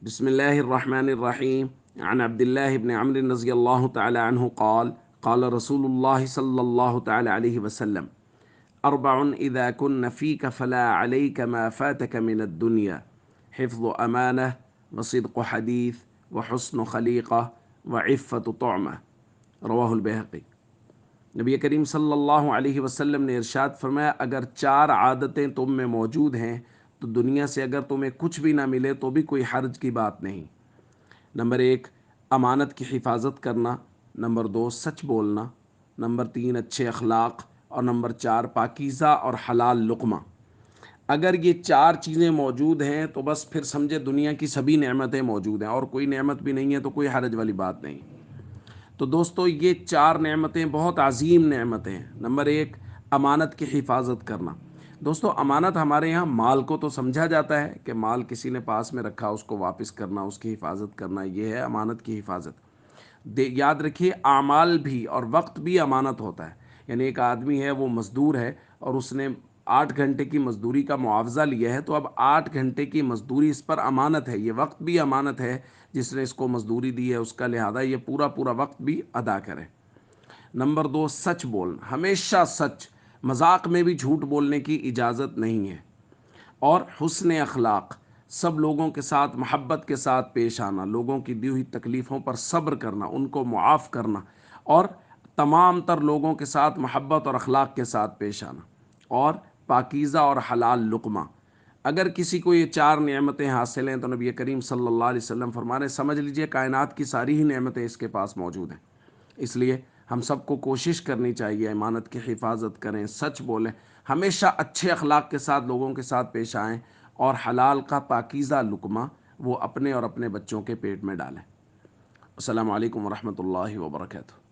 بسم الله الرحمن الرحيم. عن عبد الله بن عمرو رضي الله تعالى عنه قال قال رسول الله صلى الله تعالى عليه وسلم: أربع إذا كن فيك فلا عليك ما فاتك من الدنيا: حفظ أمانة، وصدق حديث، وحسن خليقة، وعفة طعمة. رواہ البیہقی۔ نبی کریم صلی اللہ علیہ وسلم نے ارشاد فرمایا، اگر چار عادتیں تم میں موجود ہیں تو دنیا سے اگر تمہیں کچھ بھی نہ ملے تو بھی کوئی حرج کی بات نہیں۔ نمبر ایک، امانت کی حفاظت کرنا۔ نمبر دو، سچ بولنا۔ نمبر تین، اچھے اخلاق۔ اور نمبر چار، پاکیزہ اور حلال لقمہ۔ اگر یہ چار چیزیں موجود ہیں تو بس پھر سمجھے دنیا کی سبھی نعمتیں موجود ہیں، اور کوئی نعمت بھی نہیں ہے تو کوئی حرج والی بات نہیں۔ تو دوستو، یہ چار نعمتیں بہت عظیم نعمتیں ہیں۔ نمبر ایک، امانت کی حفاظت کرنا۔ دوستو، امانت ہمارے یہاں مال کو تو سمجھا جاتا ہے کہ مال کسی نے پاس میں رکھا، اس کو واپس کرنا، اس کی حفاظت کرنا، یہ ہے امانت کی حفاظت۔ یاد رکھیے، اعمال بھی اور وقت بھی امانت ہوتا ہے۔ یعنی ایک آدمی ہے، وہ مزدور ہے، اور اس نے 8 گھنٹے کی مزدوری کا معاوضہ لیا ہے، تو اب 8 گھنٹے کی مزدوری اس پر امانت ہے، یہ وقت بھی امانت ہے جس نے اس کو مزدوری دی ہے اس کا، لہذا یہ پورا وقت بھی ادا کرے۔ نمبر دو، سچ بولنا، ہمیشہ سچ، مذاق میں بھی جھوٹ بولنے کی اجازت نہیں ہے۔ اور حسن اخلاق، سب لوگوں کے ساتھ محبت کے ساتھ پیش آنا، لوگوں کی دی ہوئی تکلیفوں پر صبر کرنا، ان کو معاف کرنا، اور تمام تر لوگوں کے ساتھ محبت اور اخلاق کے ساتھ پیش آنا۔ اور پاکیزہ اور حلال لقمہ۔ اگر کسی کو یہ چار نعمتیں حاصل ہیں تو نبی کریم صلی اللہ علیہ وسلم فرمانے، سمجھ لیجئے کائنات کی ساری ہی نعمتیں اس کے پاس موجود ہیں۔ اس لیے ہم سب کو کوشش کرنی چاہیے، امانت کی حفاظت کریں، سچ بولیں، ہمیشہ اچھے اخلاق کے ساتھ لوگوں کے ساتھ پیش آئیں، اور حلال کا پاکیزہ لقمہ وہ اپنے اور اپنے بچوں کے پیٹ میں ڈالیں۔ السلام علیکم ورحمۃ اللہ وبرکاتہ۔